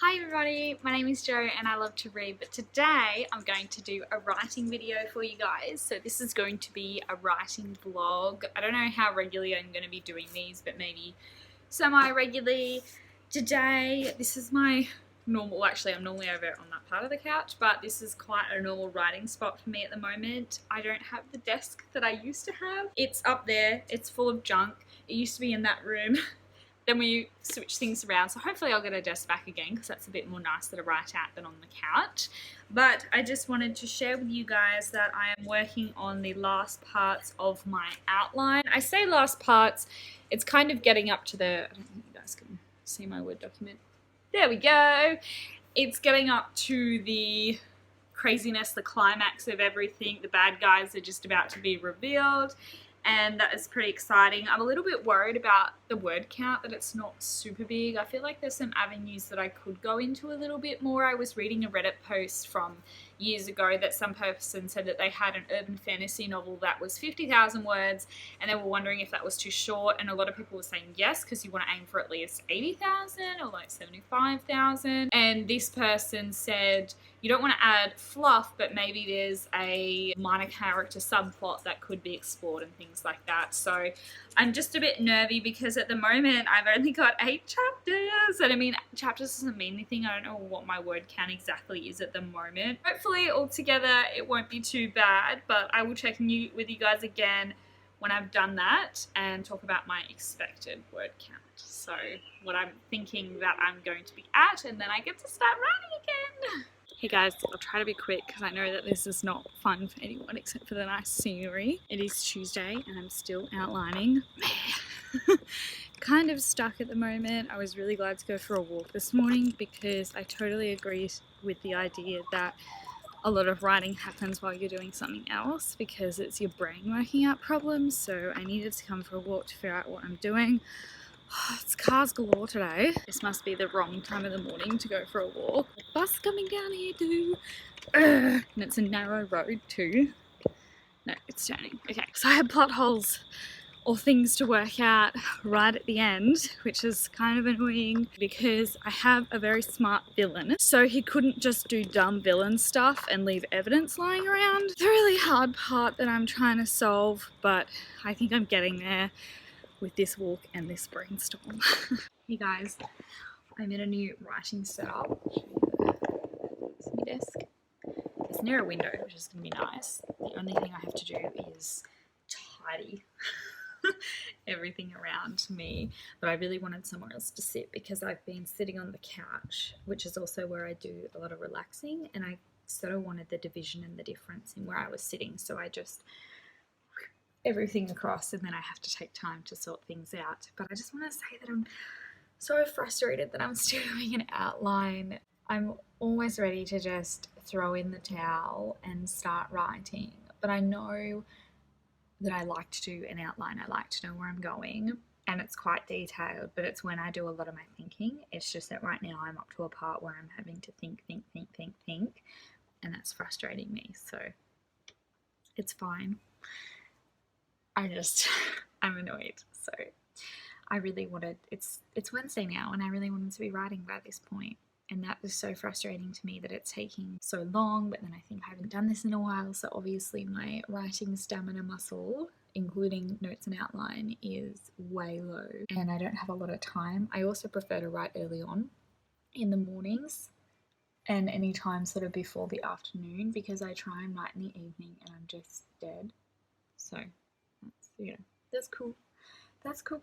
Hi everybody, my name is Jo and I love to read, but today I'm going to do a writing video for you guys. So this is going to be a writing vlog. I don't know how regularly I'm going to be doing these, but maybe semi-regularly. Today, this is my normal, actually I'm normally over on that part of the couch, but this is quite a normal writing spot for me at the moment. I don't have the desk that I used to have. It's up there, it's full of junk. It used to be in that room. Then we switch things around, so hopefully I'll get a desk back again because that's a bit more nice to write at than on the couch. But I just wanted to share with you guys that I am working on the last parts of my outline. I say last parts, it's kind of getting up to the, I don't think you guys can see my Word document. There we go. It's getting up to the craziness, the climax of everything. The bad guys are just about to be revealed. And that is pretty exciting. I'm a little bit worried about the word count, that it's not super big. I feel like there's some avenues that I could go into a little bit more. I was reading a Reddit post from years ago that some person said that they had an urban fantasy novel that was 50,000 words and they were wondering if that was too short, and a lot of people were saying yes because you want to aim for at least 80,000 or like 75,000. And this person said you don't want to add fluff, but maybe there's a minor character subplot that could be explored and things like that. So I'm just a bit nervy because at the moment I've only got 8 chapters, and I mean, chapters doesn't mean anything. I don't know what my word count exactly is at the moment. Hopefully altogether it won't be too bad, but I will check in with you guys again when I've done that and talk about my expected word count. So what I'm thinking that I'm going to be at, and then I get to start writing again. Hey guys, I'll try to be quick because I know that this is not fun for anyone except for the nice scenery. It is Tuesday and I'm still outlining. Kind of stuck at the moment. I was really glad to go for a walk this morning because I totally agree with the idea that a lot of writing happens while you're doing something else because it's your brain working out problems. So I needed to come for a walk to figure out what I'm doing. It's cars galore today. This must be the wrong time of the morning to go for a walk. Bus coming down here too. And it's a narrow road too. No, it's turning. Okay, so I had plot holes or things to work out right at the end, which is kind of annoying because I have a very smart villain. So he couldn't just do dumb villain stuff and leave evidence lying around. The really hard part that I'm trying to solve, but I think I'm getting there with this walk and this brainstorm. Hey guys, I'm in a new writing setup. It's my desk. It's near a window, which is going to be nice. The only thing I have to do is tidy everything around me, but I really wanted somewhere else to sit because I've been sitting on the couch, which is also where I do a lot of relaxing, and I sort of wanted the division and the difference in where I was sitting, so I just everything across and then I have to take time to sort things out. But I just want to say that I'm so frustrated that I'm still doing an outline. I'm almost ready to just throw in the towel and start writing, but I know that I like to do an outline. I like to know where I'm going, and it's quite detailed, but it's when I do a lot of my thinking. It's just that right now I'm up to a part where I'm having to think, and that's frustrating me, so it's fine. I'm annoyed. So I really wanted, it's Wednesday now and I really wanted to be writing by this point. And that was so frustrating to me that it's taking so long, but then I think I haven't done this in a while. So obviously my writing stamina muscle, including notes and outline, is way low and I don't have a lot of time. I also prefer to write early on in the mornings and any time sort of before the afternoon because I try and write in the evening and I'm just dead. So yeah, that's cool. That's cool.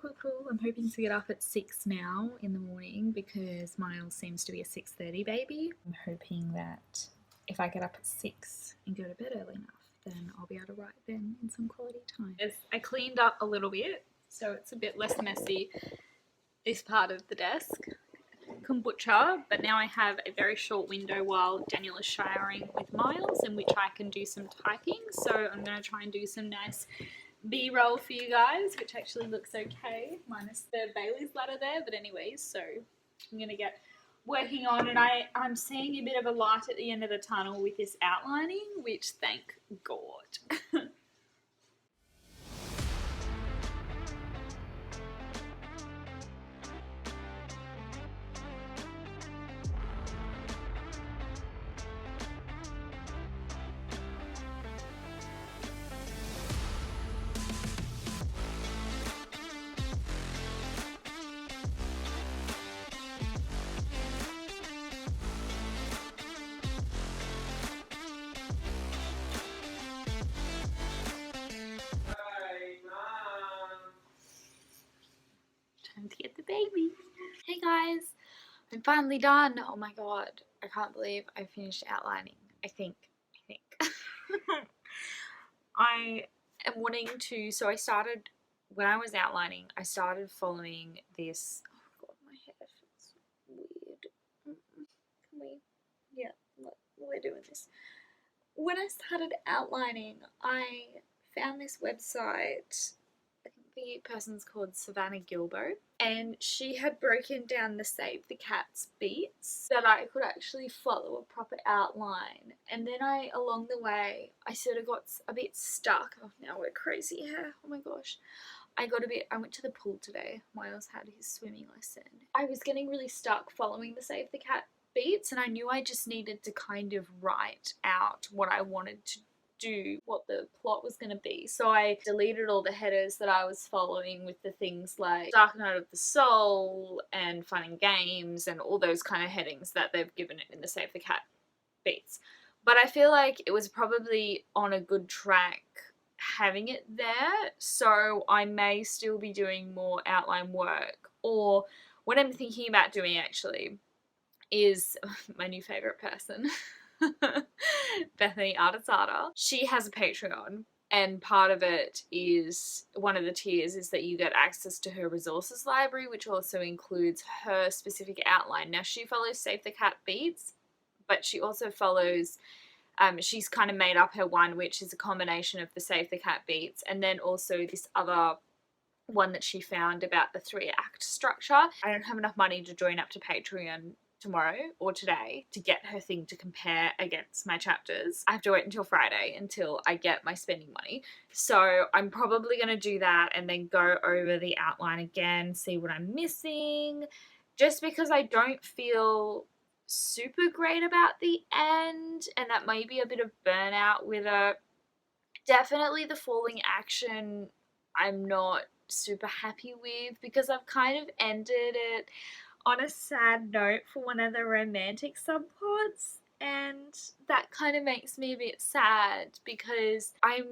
I'm hoping to get up at 6 now in the morning because Miles seems to be a 6:30 baby. I'm hoping that if I get up at 6 and go to bed early enough, then I'll be able to write then in some quality time. I cleaned up a little bit, so it's a bit less messy, this part of the desk. Kombucha, but now I have a very short window while Daniel is showering with Miles in which I can do some typing. So I'm going to try and do some nice B-roll for you guys, which actually looks okay, minus the Bailey's ladder there, but anyways, so I'm going to get working on, and I'm seeing a bit of a light at the end of the tunnel with this outlining, which thank God. time to get the baby. Hey guys, I'm finally done. Oh my god, I can't believe I finished outlining. I think. I am wanting to, so I started, when I was outlining, I started following this, oh god, my hair feels weird. Can we, yeah, we're doing this. When I started outlining, I found this website. I think the person's called Savannah Gilbo, and she had broken down the Save the Cats beats that I could actually follow a proper outline. And then along the way, I sort of got a bit stuck. Oh, now we're crazy here. Oh my gosh. I went to the pool today. Miles had his swimming lesson. I was getting really stuck following the Save the Cat beats, and I knew I just needed to kind of write out what I wanted to do, what the plot was going to be. So I deleted all the headers that I was following with the things like Dark Night of the Soul and Fun and Games and all those kind of headings that they've given it in the Save the Cat beats. But I feel like it was probably on a good track having it there, so I may still be doing more outline work. Or what I'm thinking about doing actually is my new favourite person, Bethany Artisata. She has a Patreon, and part of it is, one of the tiers is that you get access to her resources library, which also includes her specific outline. Now she follows Save the Cat beats, but she also follows, she's kind of made up her one, which is a combination of the Save the Cat beats and then also this other one that she found about the 3-act structure. I don't have enough money to join up to Patreon tomorrow or today to get her thing to compare against my chapters. I have to wait until Friday until I get my spending money. So I'm probably going to do that and then go over the outline again, see what I'm missing, just because I don't feel super great about the end, and that may be a bit of burnout with it. Definitely the falling action I'm not super happy with, because I've kind of ended it on a sad note for one of the romantic subplots, and that kind of makes me a bit sad because I'm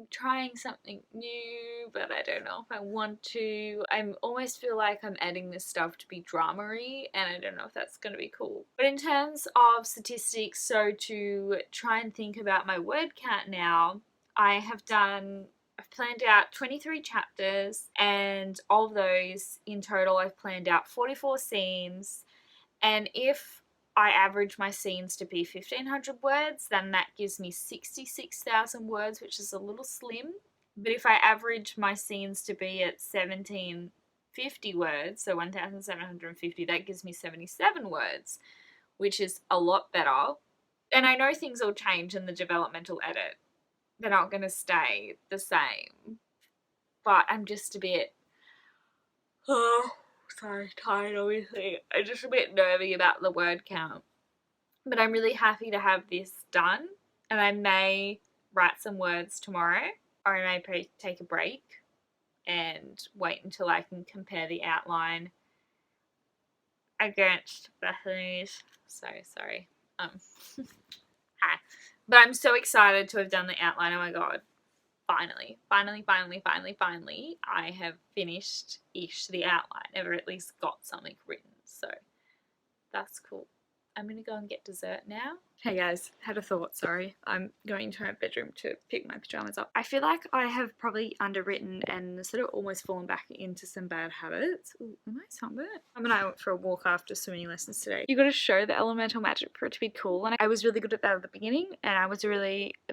trying something new, but I don't know if I want to. I almost feel like I'm adding this stuff to be drama-y, and I don't know if that's going to be cool. But in terms of statistics, so to try and think about my word count now, I've planned out 23 chapters, and of those in total I've planned out 44 scenes, and if I average my scenes to be 1500 words, then that gives me 66,000 words, which is a little slim. But if I average my scenes to be at 1750 words, so 1750, that gives me 77 words, which is a lot better. And I know things will change in the developmental edit. They're not going to stay the same. But I'm just a bit, tired obviously. I'm just a bit nervy about the word count. But I'm really happy to have this done, and I may write some words tomorrow, or I may take a break and wait until I can compare the outline against Bethany's. So sorry. Hi. But I'm so excited to have done the outline. Oh my god. Finally, I have finished-ish the outline, or at least got something written, so that's cool. I'm gonna go and get dessert now. Hey guys, had a thought, sorry. I'm going to my bedroom to pick my pajamas up. I feel like I have probably underwritten and sort of almost fallen back into some bad habits. Ooh, am I sunburnt? Mum and I went for a walk after swimming lessons today. You gotta show the elemental magic for it to be cool, and I was really good at that at the beginning, and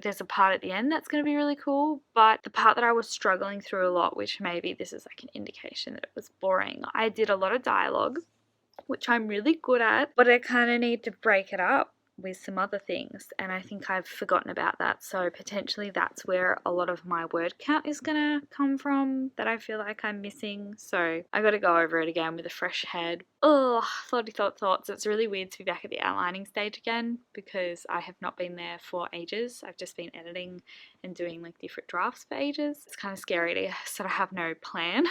there's a part at the end that's gonna be really cool, but the part that I was struggling through a lot, which maybe this is like an indication that it was boring, I did a lot of dialogue, which I'm really good at, but I kind of need to break it up with some other things, and I think I've forgotten about that, so potentially that's where a lot of my word count is gonna come from that I feel like I'm missing. So I gotta go over it again with a fresh head. Oh, thoughts. It's really weird to be back at the outlining stage again because I have not been there for ages. I've just been editing and doing like different drafts for ages. It's kind of scary to sort of have no plan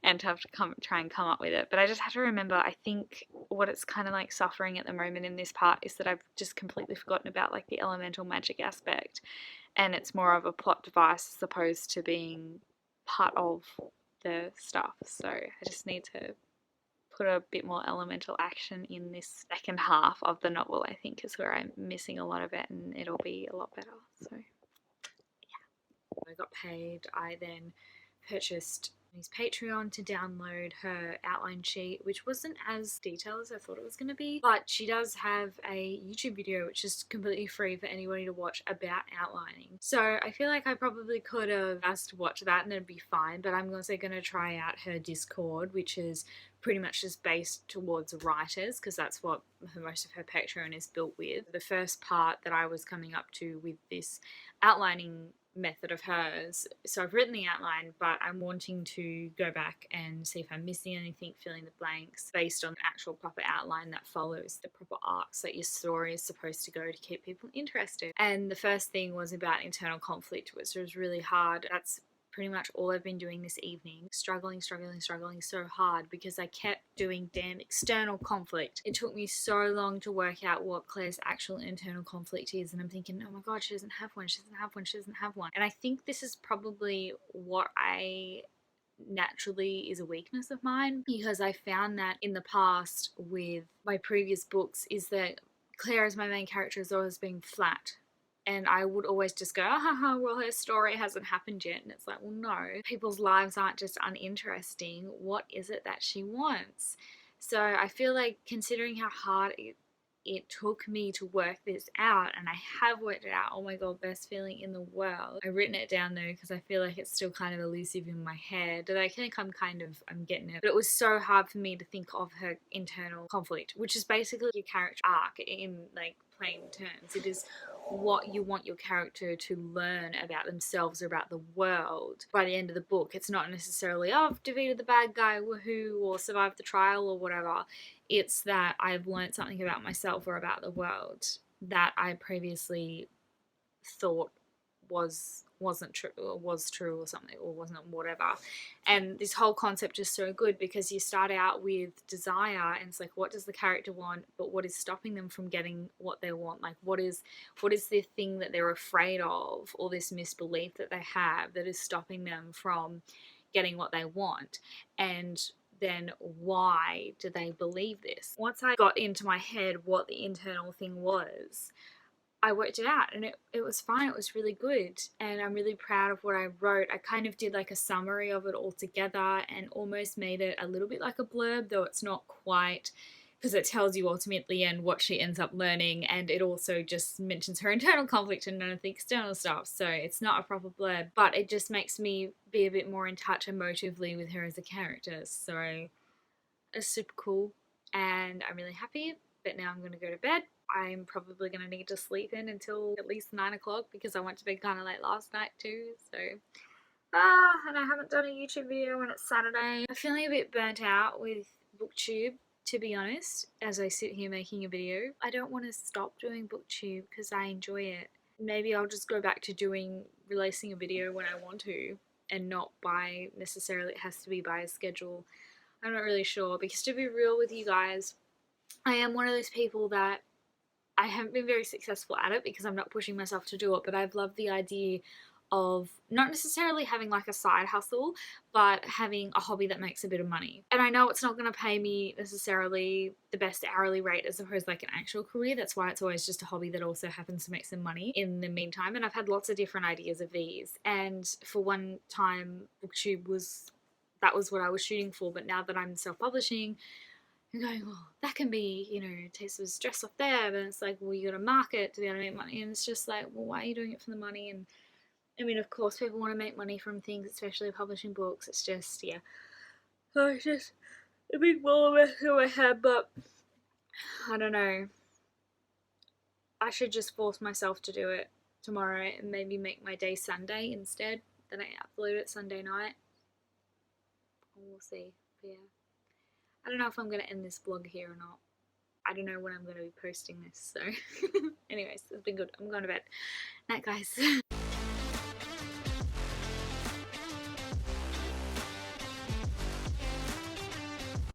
and to have to try and come up with it. But I just have to remember, I think what it's kind of like suffering at the moment in this part is that I've just completely forgotten about like the elemental magic aspect, and it's more of a plot device as opposed to being part of the stuff. So I just need to put a bit more elemental action in this second half of the novel, I think, is where I'm missing a lot of it, and it'll be a lot better. So I got paid. I then purchased his Patreon to download her outline sheet, which wasn't as detailed as I thought it was going to be, but she does have a YouTube video which is completely free for anybody to watch about outlining. So I feel like I probably could have asked to watch that and it'd be fine, but I'm also going to try out her Discord, which is pretty much just based towards writers, because that's what most of her Patreon is built with. The first part that I was coming up to with this outlining method of hers, so I've written the outline, but I'm wanting to go back and see if I'm missing anything, fill in the blanks based on an actual proper outline that follows the proper arcs that your story is supposed to go to keep people interested. And the first thing was about internal conflict, which was really hard. That's pretty much all I've been doing this evening. Struggling so hard because I kept doing damn external conflict. It took me so long to work out what Claire's actual internal conflict is, and I'm thinking, oh my god, she doesn't have one, she doesn't have one, she doesn't have one. And I think this is probably what I naturally is a weakness of mine, because I found that in the past with my previous books is that Claire as my main character has always been flat. And I would always just go, haha, well, her story hasn't happened yet. And it's like, well, no, people's lives aren't just uninteresting. What is it that she wants? So I feel like, considering how hard it took me to work this out, and I have worked it out, oh my god, best feeling in the world. I've written it down though because I feel like it's still kind of elusive in my head, but I think I'm getting it. But it was so hard for me to think of her internal conflict, which is basically your character arc in like plain terms. It is what you want your character to learn about themselves or about the world by the end of the book. It's not necessarily, oh, I've defeated the bad guy, woohoo, or survived the trial or whatever. It's that I've learned something about myself or about the world that I previously thought wasn't true, or was true or something, or wasn't, whatever. And this whole concept is so good because you start out with desire, and it's like, what does the character want, but what is stopping them from getting what they want? Like, what is the thing that they're afraid of, or this misbelief that they have that is stopping them from getting what they want? And then why do they believe this? Once I got into my head what the internal thing was, I worked it out, and it was fine. It was really good, and I'm really proud of what I wrote. I kind of did like a summary of it all together and almost made it a little bit like a blurb, though it's not quite, because it tells you ultimately at the end what she ends up learning, and it also just mentions her internal conflict and none of the external stuff, so it's not a proper blurb, but it just makes me be a bit more in touch emotively with her as a character. So it's super cool, and I'm really happy. But now I'm going to go to bed. I'm probably going to need to sleep in until at least 9 o'clock because I went to bed kind of late last night too. So, and I haven't done a YouTube video and it's Saturday. I'm feeling a bit burnt out with BookTube, to be honest, as I sit here making a video. I don't want to stop doing BookTube because I enjoy it. Maybe I'll just go back to releasing a video when I want to, and not by necessarily, it has to be by a schedule. I'm not really sure, because to be real with you guys, I am one of those people that I haven't been very successful at it because I'm not pushing myself to do it, but I've loved the idea of not necessarily having like a side hustle, but having a hobby that makes a bit of money. And I know it's not going to pay me necessarily the best hourly rate as opposed to like an actual career. That's why it's always just a hobby that also happens to make some money in the meantime. And I've had lots of different ideas of these. And for one time, BookTube was what I was shooting for. But now that I'm self-publishing, I'm going, well, that can be, takes some stress off there, but it's like, well, you got to market to be able to make money, and it's just like, well, why are you doing it for the money? And I mean, of course, people want to make money from things, especially publishing books. It's just, yeah. So it's just a big ball in my head, but I don't know. I should just force myself to do it tomorrow and maybe make my day Sunday instead. Then I upload it Sunday night. We'll see. But yeah. I don't know if I'm going to end this vlog here or not. I don't know when I'm going to be posting this, so anyways, it's been good. I'm going to bed. Night, guys.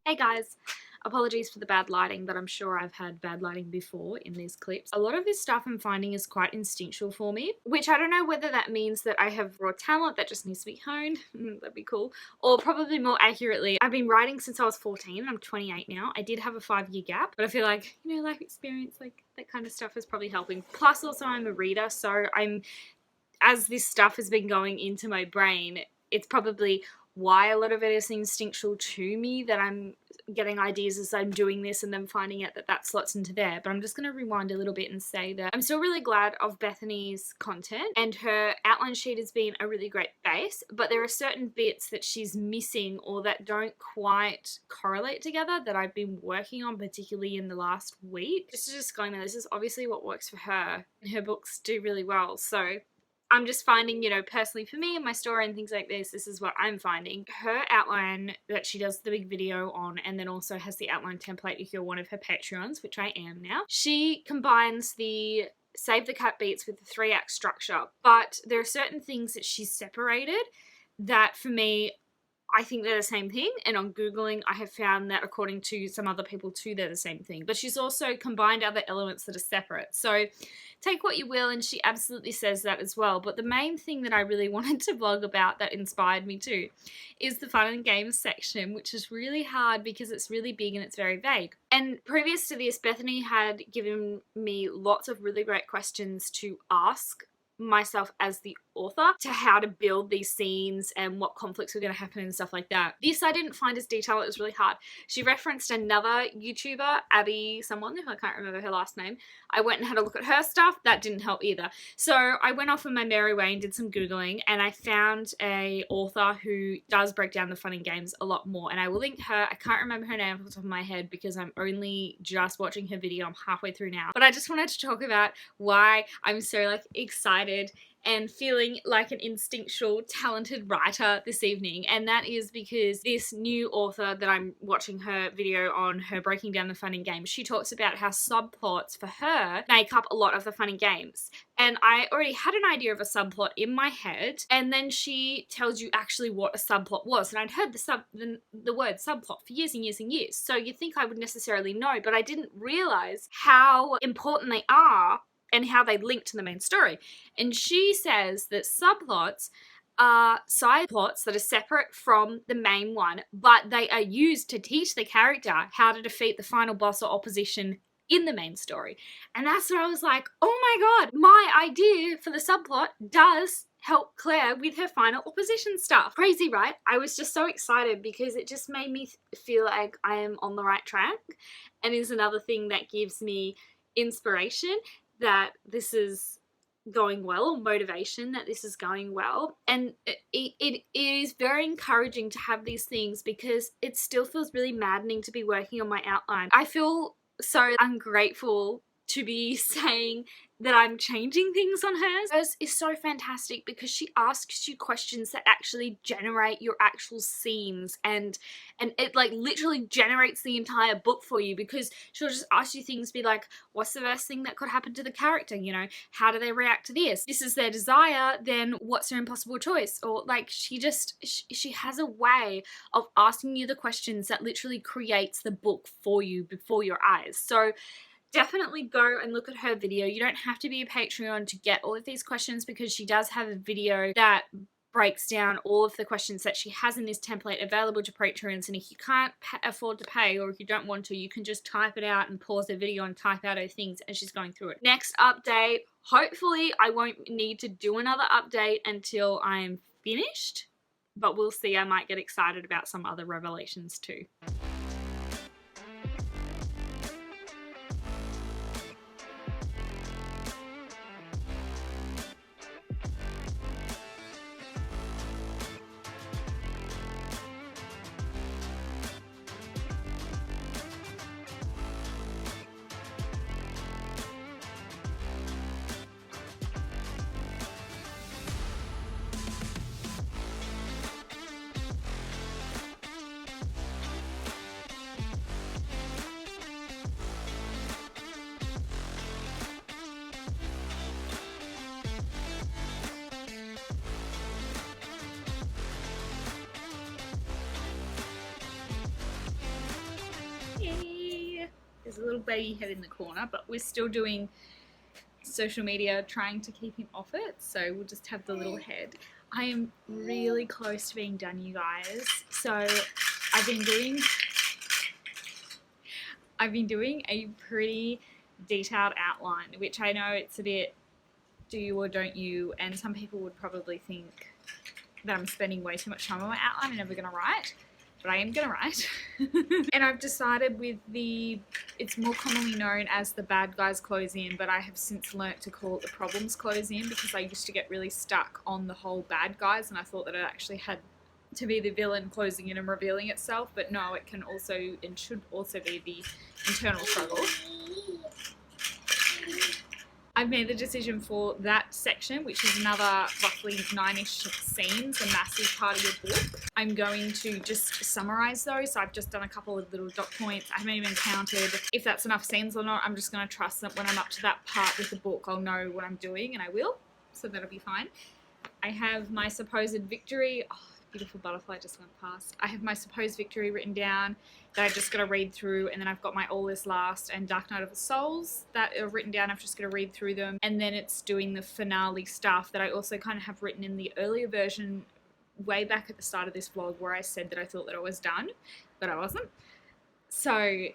Hey guys, Apologies for the bad lighting, but I'm sure I've had bad lighting before in these clips. A lot of this stuff I'm finding is quite instinctual for me, which I don't know whether that means that I have raw talent that just needs to be honed. That'd be cool. Or probably more accurately, I've been writing since I was 14. I'm 28 now. I did have a 5-year gap, but I feel like, you know, life experience, like that kind of stuff is probably helping. Plus also I'm a reader, so as this stuff has been going into my brain, it's probably why a lot of it is instinctual to me, that I'm getting ideas as I'm doing this and then finding out that that slots into there. But I'm just going to rewind a little bit and say that I'm still really glad of Bethany's content, and her outline sheet has been a really great base, but there are certain bits that she's missing or that don't quite correlate together that I've been working on, particularly in the last week. Just a disclaimer, this is obviously what works for her, and her books do really well. So I'm just finding, you know, personally for me and my story and things like this is what I'm finding. Her outline that she does the big video on, and then also has the outline template if you're one of her Patreons, which I am now. She combines the Save the Cat beats with the 3-act structure, but there are certain things that she's separated that for me, I think they're the same thing, and on Googling I have found that according to some other people too, they're the same thing. But she's also combined other elements that are separate. So take what you will, and she absolutely says that as well. But the main thing that I really wanted to vlog about that inspired me too is the fun and games section, which is really hard because it's really big and it's very vague. And previous to this, Bethany had given me lots of really great questions to ask myself as the author to how to build these scenes and what conflicts were going to happen and stuff like that. This I didn't find as detailed. It was really hard. She referenced another YouTuber, Abby someone, if I can't remember her last name. I went and had a look at her stuff. That didn't help either. So I went off on my merry way and did some Googling, and I found a author who does break down the fun and games a lot more, and I will link her. I can't remember her name off the top of my head because I'm only just watching her video. I'm halfway through now, but I just wanted to talk about why I'm so excited and feeling like an instinctual, talented writer this evening. And that is because this new author that I'm watching her video on, her breaking down the fun and games, she talks about how subplots for her make up a lot of the fun and games. And I already had an idea of a subplot in my head, and then she tells you actually what a subplot was. And I'd heard the word subplot for years and years and years. So you'd think I would necessarily know, but I didn't realize how important they are and how they link to the main story. And she says that subplots are side plots that are separate from the main one, but they are used to teach the character how to defeat the final boss or opposition in the main story. And that's where I was like, oh my god, my idea for the subplot does help Claire with her final opposition stuff. Crazy, right? I was just so excited because it just made me feel like I am on the right track, and is another thing that gives me inspiration that this is going well, or motivation that this is going well. And it is very encouraging to have these things, because it still feels really maddening to be working on my outline. I feel so ungrateful to be saying that I'm changing things on hers. Hers is so fantastic because she asks you questions that actually generate your actual scenes, and it literally generates the entire book for you, because she'll just ask you things, be like, what's the worst thing that could happen to the character, you know, how do they react to this is their desire, then what's their impossible choice? Or she has a way of asking you the questions that literally creates the book for you before your eyes. So definitely go and look at her video. You don't have to be a Patreon to get all of these questions, because she does have a video that breaks down all of the questions that she has in this template available to Patreons. And if you can't afford to pay, or if you don't want to, you can just type it out and pause the video and type out her things as she's going through it. Next update, hopefully I won't need to do another update until I'm finished, but we'll see. I might get excited about some other revelations too. There's a little baby head in the corner, but we're still doing social media, trying to keep him off it, so we'll just have the little head. I am really close to being done, you guys. So I've been doing a pretty detailed outline, which I know it's a bit do you or don't you, and some people would probably think that I'm spending way too much time on my outline and never gonna write. But I am gonna write. And I've decided with it's more commonly known as the bad guys close in, but I have since learnt to call it the problems close in, because I used to get really stuck on the whole bad guys, and I thought that it actually had to be the villain closing in and revealing itself, but no, it can also and should also be the internal struggle. I've made the decision for that section, which is another roughly 9-ish scenes, a massive part of your book. I'm going to just summarise those. So I've just done a couple of little dot points. I haven't even counted if that's enough scenes or not. I'm just going to trust that when I'm up to that part with the book, I'll know what I'm doing, and I will. So that'll be fine. I have my supposed victory. Oh, beautiful butterfly just went past. I have my supposed victory written down that I've just got to read through, and then I've got my All Is Last and Dark Night of the Souls that are written down. I've just got to read through them, and then it's doing the finale stuff that I also kind of have written in the earlier version way back at the start of this vlog, where I said that I thought that I was done, but I wasn't. So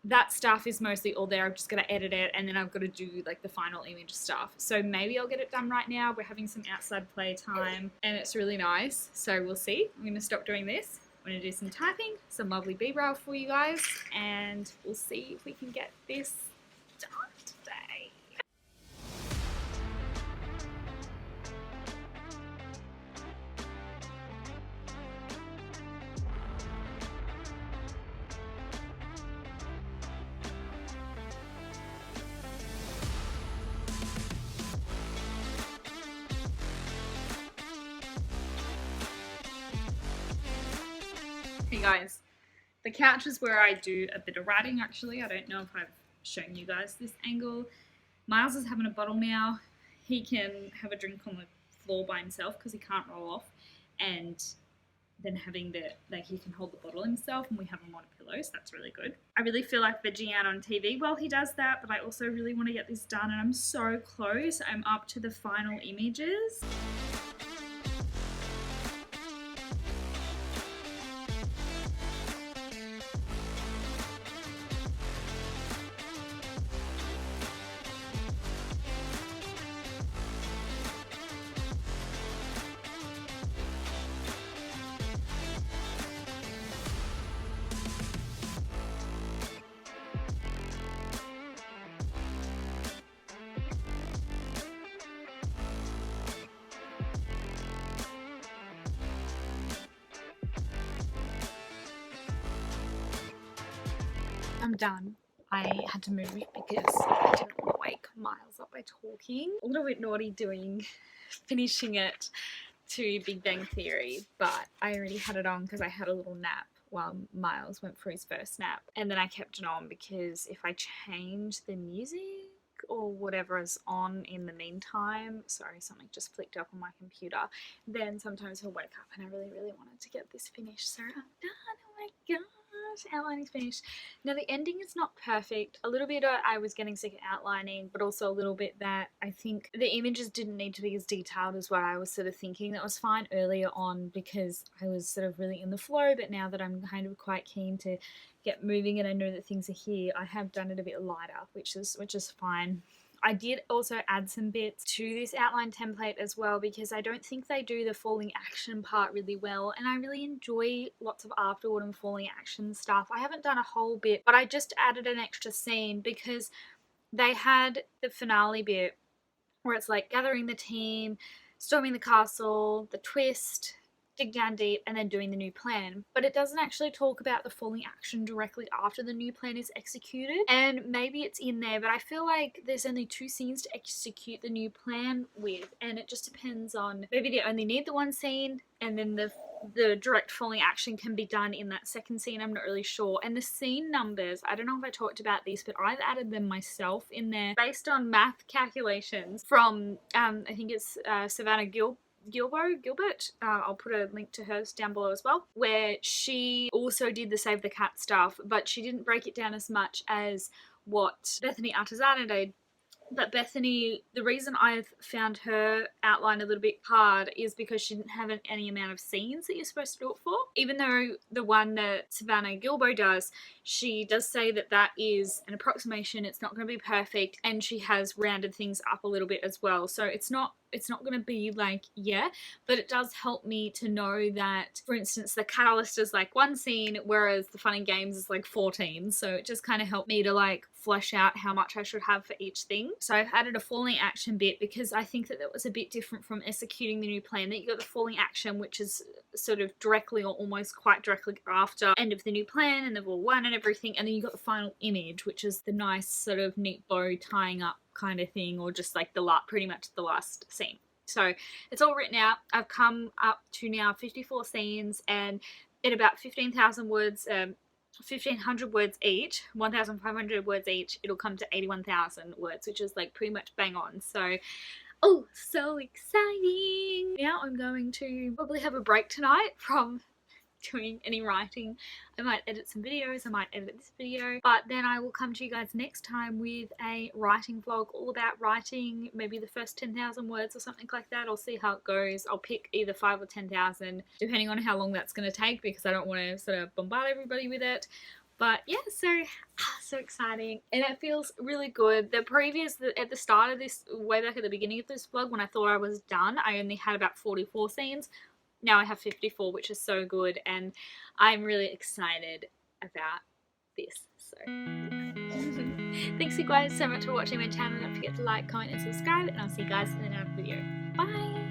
that stuff is mostly all there. I've just got to edit it, and then I've got to do like the final image stuff. So maybe I'll get it done right now. We're having some outside play time and it's really nice. So we'll see. I'm going to stop doing this. I'm going to do some typing, some lovely B-roll for you guys, and we'll see if we can get this done today. Hey guys, the couch is where I do a bit of writing actually. I don't know if I've shown you guys this angle. Miles is having a bottle now. He can have a drink on the floor by himself because he can't roll off, and then having he can hold the bottle himself, and we have him on a pillow, so that's really good. I really feel like vegging out on TV while he does that, but I also really want to get this done, and I'm so close. I'm up to the final images. I'm done. I had to move because I didn't want to wake Miles up by talking. A little bit naughty finishing it to Big Bang Theory, but I already had it on because I had a little nap while Miles went for his first nap, and then I kept it on because if I change the music or whatever is on in the meantime, sorry, something just flicked up on my computer, then sometimes he'll wake up, and I really wanted to get this finished, so I'm done. Oh my gosh, outlining's finished. Now the ending is not perfect. A little bit I was getting sick of outlining, but also a little bit that I think the images didn't need to be as detailed as what I was sort of thinking. That was fine earlier on because I was sort of really in the flow, but now that I'm kind of quite keen to get moving and I know that things are here, I have done it a bit lighter, which is fine. I did also add some bits to this outline template as well because I don't think they do the falling action part really well, and I really enjoy lots of afterward and falling action stuff. I haven't done a whole bit, but I just added an extra scene because they had the finale bit where it's like gathering the team, storming the castle, the twist, dig down deep, and then doing the new plan. But it doesn't actually talk about the falling action directly after the new plan is executed. And maybe it's in there, but I feel like there's only 2 scenes to execute the new plan with, and it just depends on, maybe they only need the 1 scene, and then the direct falling action can be done in that second scene. I'm not really sure. And the scene numbers, I don't know if I talked about these, but I've added them myself in there based on math calculations from I think it's Savannah Gilbert, I'll put a link to hers down below as well, where she also did the Save the Cat stuff, but she didn't break it down as much as what Bethany Artisana did. But Bethany, the reason I've found her outline a little bit hard is because she didn't have any amount of scenes that you're supposed to do it for. Even though the one that Savannah Gilbo does, she does say that that is an approximation, it's not going to be perfect, and she has rounded things up a little bit as well. So it's not going to be like, yeah, but it does help me to know that, for instance, the Catalyst is like one scene, whereas the Fun and Games is like 14. So it just kind of helped me to like flesh out how much I should have for each thing. So I've added a falling action bit because I think that was a bit different from executing the new plan. That you got the falling action, which is sort of directly or almost quite directly after end of the new plan and the Vol 1 and everything, and then you got the final image, which is the nice sort of neat bow tying up kind of thing, or just like pretty much the last scene. So it's all written out. I've come up to now 54 scenes, and in about 15,000 words, 1,500 words each, 1,500 words each, it'll come to 81,000 words, which is like pretty much bang on. So, oh, so exciting. Now I'm going to probably have a break tonight from doing any writing. I might edit some videos, I might edit this video, but then I will come to you guys next time with a writing vlog all about writing, maybe the first 10,000 words or something like that. I'll see how it goes. I'll pick either 5 or 10,000 depending on how long that's going to take, because I don't want to sort of bombard everybody with it. But yeah, so exciting, and it feels really good. At the start of this, way back at the beginning of this vlog, when I thought I was done, I only had about 44 scenes. Now I have 54, which is so good, and I'm really excited about this. So thanks you guys so much for watching my channel. Don't forget to like, comment and subscribe, and I'll see you guys in another video. Bye!